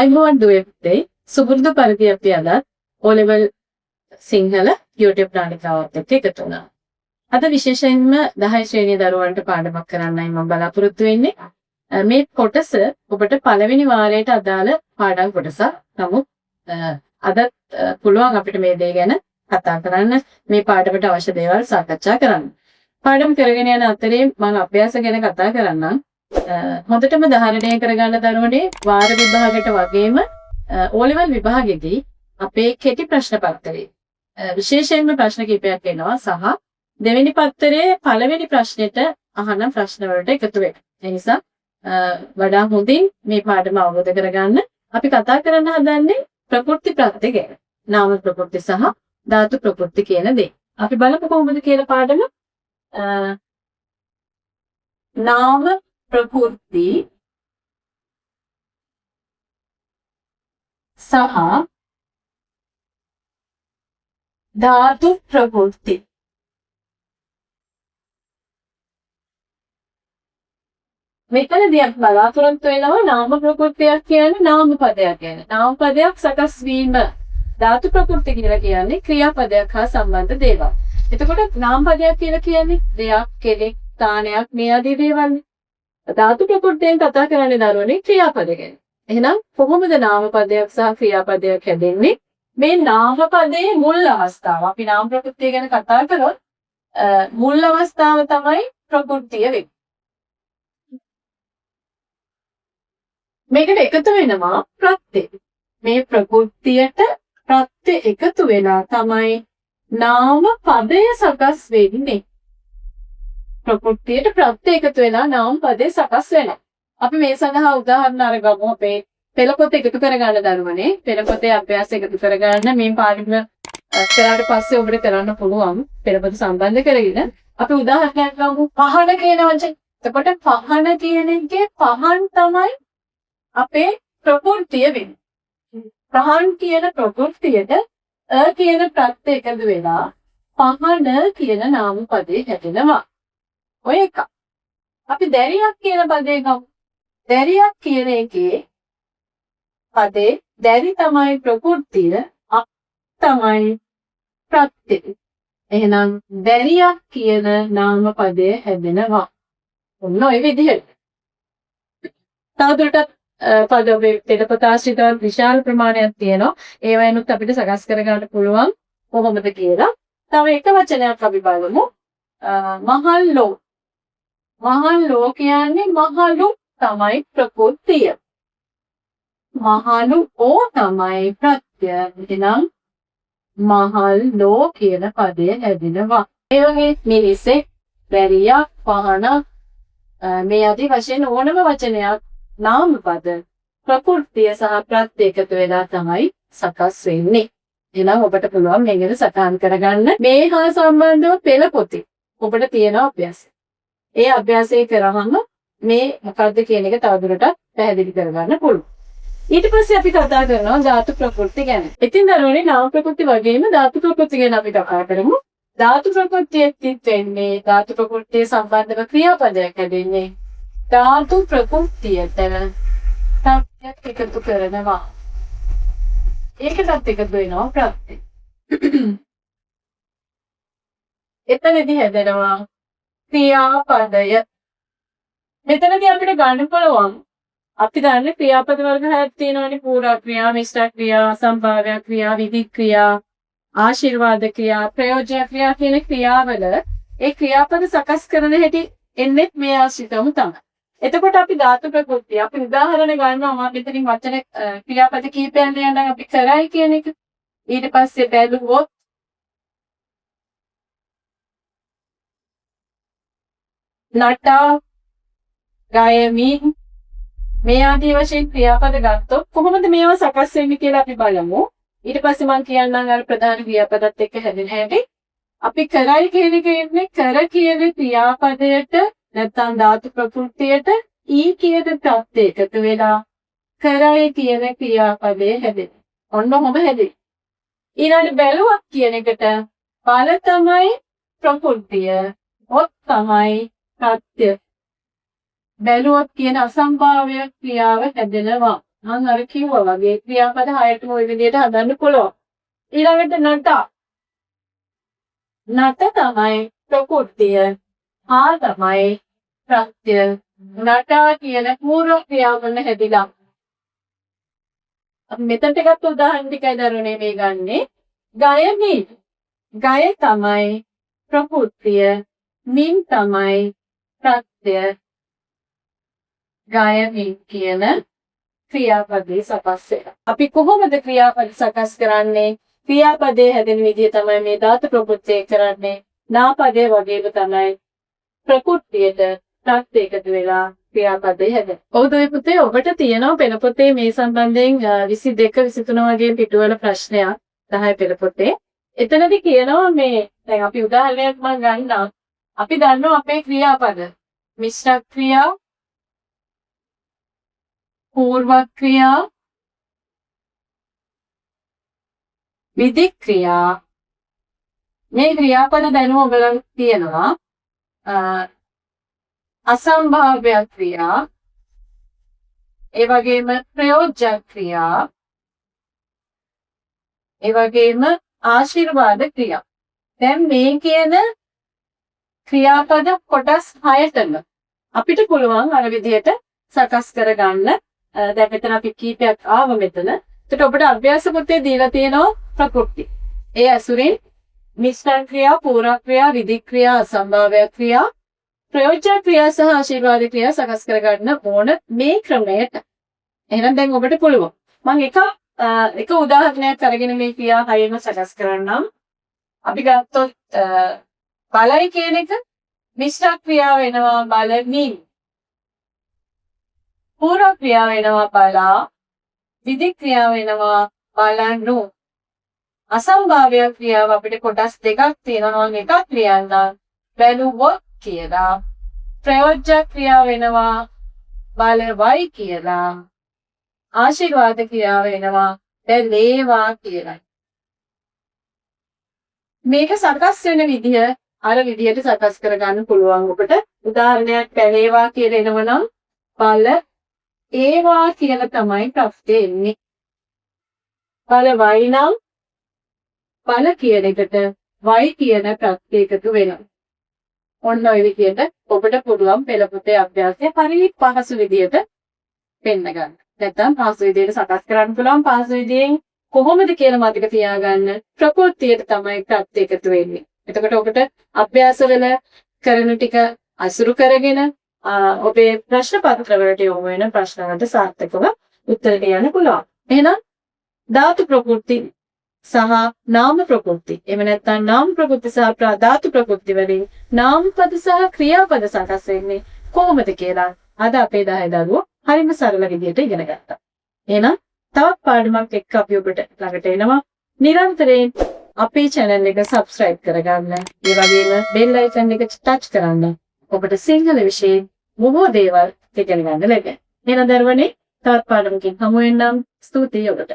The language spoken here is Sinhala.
ආයිබෝන් දුවේ පුතේ සුබුරුදු පරිදි අපි අද O level සිංහල YouTube නාලිකාවත් එක්ක එකතු වුණා. අද විශේෂයෙන්ම 10 ශ්‍රේණියේ දරුවන්ට පාඩමක් කරන්නයි මම බලාපොරොත්තු වෙන්නේ. මේ කොටස ඔබට පළවෙනි වාරයට අදාළ පාඩම් කොටසක්. නමුත් අද පුළුවන් අපිට මේ දේ ගැන කතා කරන්න, මේ පාඩමට අවශ්‍ය දේවල් සාකච්ඡා කරන්න. පාඩම් කරගෙන යන අතරේ මම අභ්‍යාස ගැන කතා කරන්නම්. හොඳටම ධාරණය කරගන්න දරුවනේ වාර විභාගයට වගේම O level විභාගෙදී අපේ කෙටි ප්‍රශ්න පත්‍රයේ විශේෂයෙන්ම ප්‍රශ්න කිහිපයක් එනවා සහ දෙවෙනි පත්‍රයේ පළවෙනි ප්‍රශ්නෙට අහන ප්‍රශ්න වලට එකතු වෙනවා. ඒ නිසා වඩා හොඳින් මේ පාඩම අවබෝධ කරගන්න අපි කතා කරන්න හදන්නේ ප්‍රකෘති ප්‍රත්‍ය ගැන. නාම ප්‍රකෘති සහ ධාතු ප්‍රකෘති කියන දේ. අපි බලමු කොහොමද කියලා පාඩම. නාම प्रकृति सह धातु प्रकृति මෙතනදී අපි බලාපොරොත්තු වෙනවා නාම ප්‍රකෘතියක් කියන්නේ නාම පදයක් ගැන. නාම පදයක් සකස් වීම ධාතු ප්‍රකෘති කියලා කියන්නේ ක්‍රියාපදයක් හා සම්බන්ධ දේවල්. එතකොට නාම පදයක් කියලා කියන්නේ දෙයක්, කෙනෙක්, ස්ථානයක් මේ ආදී දේවල්. ධාතු ප්‍රකෘතියෙන් කතා කරන්නේ දරුවනේ ක්‍රියාපද ගැන. එහෙනම් කොහොමද නාම පදයක් සහ ක්‍රියාපදයක් හැදෙන්නේ? මේ නාම පදයේ මුල් අවස්ථාව. අපි නාම ප්‍රකෘතිය ගැන කතා කරොත් මුල් අවස්ථාව තමයි ප්‍රකෘතිය වෙන්නේ. මේකට එකතු වෙනවා ප්‍රත්‍ය. මේ ප්‍රකෘතියට ප්‍රත්‍ය එකතු වෙලා තමයි නාම පදය සකස් වෙන්නේ. ප්‍රකෘතියට ප්‍රත්‍ය එකතු වෙලා නාම පදේ සකස් වෙනවා. අපි මේ සඳහා උදාහරණ අරගමු. අපේ පෙළ පොත එකතු කරගන්න දරුවනේ. පෙළ පොතේ අභ්‍යාස එකතු කරගන්න මේ පාඩම කරාට පස්සේ ඔබට කරන්න පුළුවන්. පෙළ පොත සම්බන්ධ කරගෙන අපි උදාහරණයක් ගමු. පහන කියන වචනේ. එතකොට පහන කියන එකේ පහන් තමයි අපේ ප්‍රකෘතිය වෙන්නේ. පහන් කියන ප්‍රකෘතියට කියන ප්‍රත්‍ය එකතු වෙලා පහන කියන නාම පදේ හැදෙනවා. ඔය එක. අපි දැරියක් කියන පදේ ගමු. දැරියක් කියන එකේ පදේ දැරි තමයි ප්‍රකෘතිය, අක් තමයි ප්‍රත්‍ය. එහෙනම් දැරියක් කියන නාම පදේ හැදෙනවා. ඔන්න ඔය විදිහට. තවදුරටත් පද පෙළපත ආශ්‍රිතව විශාල ප්‍රමාණයක් තියෙනවා. ඒවයිනුත් අපිට සකස් කරගන්න පුළුවන් කොහොමද කියලා. තව එක වචනයක් අපි බලමු. මහල්ලෝ. මහල්ලෝ කියන්නේ මහලු තමයි ප්‍රකෘතිය. මහලු ඕ තමයි ප්‍රත්‍ය. එහෙනම් මහල්ලෝ කියන පදය හැදෙනවා. ඒ වගේ මිනිසෙක්, බැරියක්, පහන මේ ආදී වශයෙන් ඕනම වචනයක් නාම පද ප්‍රකෘතිය සහ ප්‍රත්‍ය එකතු වෙලා තමයි සකස් වෙන්නේ. එහෙනම් ඔබට පුළුවන් මේ ගැන සටහන් කරගන්න. මේ හා සම්බන්ධව පෙළ පොතේ ඔබට තියෙන අභ්‍යාසය. ඒ අභ්‍යාසය කරාම මේ මොකද්ද කියන එක තවදුරටත් පැහැදිලි කරගන්න පුළුවන්. ඊට පස්සේ අපි කතා කරනවා ධාතු ප්‍රකෘති ගැන. ඉතින් දරුවනේ නාම ප්‍රකෘති වගේම ධාතු ප්‍රකෘති ගැන අපි කතා කරමු. ධාතු ප්‍රකෘතියෙත් වෙන්නේ ධාතු ප්‍රකෘතිය සම්බන්ධව ක්‍රියාපදයක් හැදෙන්නේ. ධාතු ප්‍රකෘතියට ප්‍රත්‍යක් එකතු කරනවා. ඒකටත් එකතු වෙනවා ප්‍රත්‍ය. එතනදී හැදෙනවා ක්‍රියාපදය. මෙතනදී අපිට ගන්න පුළුවන් අපි දන්නේ ක්‍රියාපද වර්ග හයක් තියෙනවානේ. පූර්ව ක්‍රියා, මිශ්‍ර ක්‍රියා, සම්භාව්‍ය ක්‍රියා, විධි ක්‍රියා, ආශිර්වාද ක්‍රියා, ප්‍රයෝජන ක්‍රියා කියන ක්‍රියාවල ඒ ක්‍රියාපද සකස් කරන හැටි එන්නේ මේ ආශ්‍රිතවම තමයි. එතකොට අපි ධාතු ප්‍රකෘතිය අපි උදාහරණ ගන්නවා. මම මෙතනින් වචන ක්‍රියාපද කීපයක් දෙන්නම් අපි කරයි කියන එක. ඊට පස්සේ බැලුවොත් නටා, ගයමින් මේ ආදී වශයෙන් ක්‍රියාපද ගත්තොත් කොහොමද මේවා සකස් වෙන්නේ කියලා අපි බලමු. ඊට පස්සේ මම කියන්නම් අර ප්‍රධාන ක්‍රියාපදත් එක්ක හැදෙන හැටි. අපි කරයි කියන එක ඉන්නේ කර කියන ක්‍රියාපදයට නැත්නම් ධාතු ප්‍රකෘතියට ඊ කියන ප්‍රත්‍ය එකතු වෙලා කරයි කියන ක්‍රියාපදේ හැදෙනවා. ඔන්න ඔහොම හැදෙයි. ඊළඟ බැලුවක් කියන එකට බල තමයි ප්‍රකෘතිය, ඔත් තමයි ප්‍රත්‍ය. බැලුවොත් කියන අසම්භාව්‍ය ක්‍රියාව හැදෙනවා. මම අර කිව්වා වගේ ක්‍රියාපද 6ටම ওই විදිහට හදන්න පුළුවන්. ඊළඟට නට. නට තමයි ප්‍රකෘතිය. ආ තමයි ප්‍රත්‍ය. නටා කියන පූර්ව ක්‍රියාවන හැදිලා. අපි මෙතනට ගත්ත උදාහරණ ටිකයි දරුවනේ මේ ගන්නෙ. ගය මින්. ගය තමයි ප්‍රකෘතිය. මින් තමයි ප්‍රත්‍ය. ගය මින් කියන ක්‍රියාපදේ සකස් වෙනවා. අපි කොහොමද ක්‍රියාපද සකස් කරන්නේ? ක්‍රියාපදේ හැදෙන විදිය තමයි මේ ධාතු ප්‍රකෘතිය කරන්නේ. නාපදේ වගේම තමයි ප්‍රකෘතියට ප්‍රත්‍ය එකතු වෙලා ක්‍රියාපදේ හැදෙන්නේ. ඔව් දුවේ පුතේ ඔබට තියෙනවා පෙළ පොතේ මේ සම්බන්ධයෙන් 22 23 වගේ පිටුවල ප්‍රශ්නයක් 10 පෙළ පොතේ. එතනදී කියනවා මේ දැන් අපි උදාහරණයක් මම ගන්නම්. අපි දන්නවා අපේ ක්‍රියාපද මිශ්‍ර ක්‍රියා, పూర్ව ක්‍රියා, විධික්‍රියා. මේ ක්‍රියාපද දැනුම ඔයගලන්ට තියෙනවා. අසම්භාව්‍ය ක්‍රියා, ඒ වගේම ප්‍රයෝජ්‍ය ක්‍රියා, ඒ වගේම ආශිර්වාද ක්‍රියා. දැන් මේ කියන ක්‍රියාපද කොටස් 6ටම අපිට පුළුවන් අර විදිහට සකස් කරගන්න. දැන් මෙතන අපි කීපයක් ආව මෙතන. එතකොට ඔබට අභ්‍යාස පොතේ දීලා තියෙනවා ප්‍රකෘති. ඒ අසුරින් මිශ්‍ර ක්‍රියා, පූර්ව ක්‍රියා, විධික්‍රියා, අසම්භාව්‍ය ක්‍රියා, ප්‍රයෝජ්‍ය ක්‍රියා සහ ආශිර්වාද ක්‍රියා සකස් කරගන්න ඕන මේ ක්‍රමයට. එහෙනම් දැන් ඔබට පුළුවන්. මම එක උදාහරණයක් අරගෙන මේ ක්‍රියා හයම සකස් කරන්නම්. අපි ගත්තොත් බලයි කියන එක මිශ්‍ර ක්‍රියා වෙනවා බලමින්. පූර්ව ක්‍රියා වෙනවා බලා, විධික්‍රියා වෙනවා බලනු. අසම්භාව්‍ය ක්‍රියාව අපිට කොටස් දෙකක් තියෙනවා. එකක් ලියන්න බැලුවොත් කියලා. ප්‍රයෝජ්‍ය ක්‍රියාව වෙනවා බලවයි කියලා. ආශිර්වාද ක්‍රියාව වෙනවා බැලේවා කියලා. මේක සකස් වෙන විදිහ අර විදිහට සකස් කරගන්න පුළුවන් ඔබට. උදාහරණයක් බැලේවා කියලා එනවනම් බල ඒවා කියලා තමයි ප්‍රශ්නේ එන්නේ. බලවයි නම් බල කියන එකට වයි කියන ප්‍රත්‍ය එකතු වෙනවා. ඔන්න ඔය විදිහට ඔබට පුළුවන් පෙළ පොතේ අභ්‍යාසය හරි පහසු විදිහට පෙන්න ගන්න. නැත්නම් පහසු විදිහට සකස් කරන්න පුළුවන්. පහසු විදිහෙන් කොහොමද කියලා මතක තියාගන්න. ප්‍රකෘතියට තමයි ප්‍රත්‍ය එකතු වෙන්නේ. එතකොට ඔබට අභ්‍යාසවල කරන ටික අසුරු කරගෙන ඔබේ ප්‍රශ්න පත්‍ර වලට යොමු වෙන ප්‍රශ්න වලට සාර්ථකව උත්තර දෙන්න පුළුවන්. එහෙනම් ධාතු ප්‍රකෘති සහ නාම ප්‍රකෘති. එහෙම නැත්නම් නාම ප්‍රකෘති සහ ධාතු ප්‍රකෘති වලින් නාමපද සහ ක්‍රියාපද සකස් වෙන්නේ කොහොමද කියලා අද අපේ 10 දරුවෝ හරිම සරල විදිහට ඉගෙන ගත්තා. එහෙනම් තවත් පාඩමක් එක්ක අපි ඔබට ළඟට එනවා. නිරන්තරයෙන් අපේ channel එක subscribe කරගන්න. ඒ වගේම bell icon එක touch කරන්න. ඔබට සිංහල විෂයේ බොහෝ දේවල් ඉගෙන ගන්න ලැබෙනවා. එහෙනම් දරුවනේ තවත් පාඩමකින් හමු වෙන්නම්. ස්තුතියි ඔබට.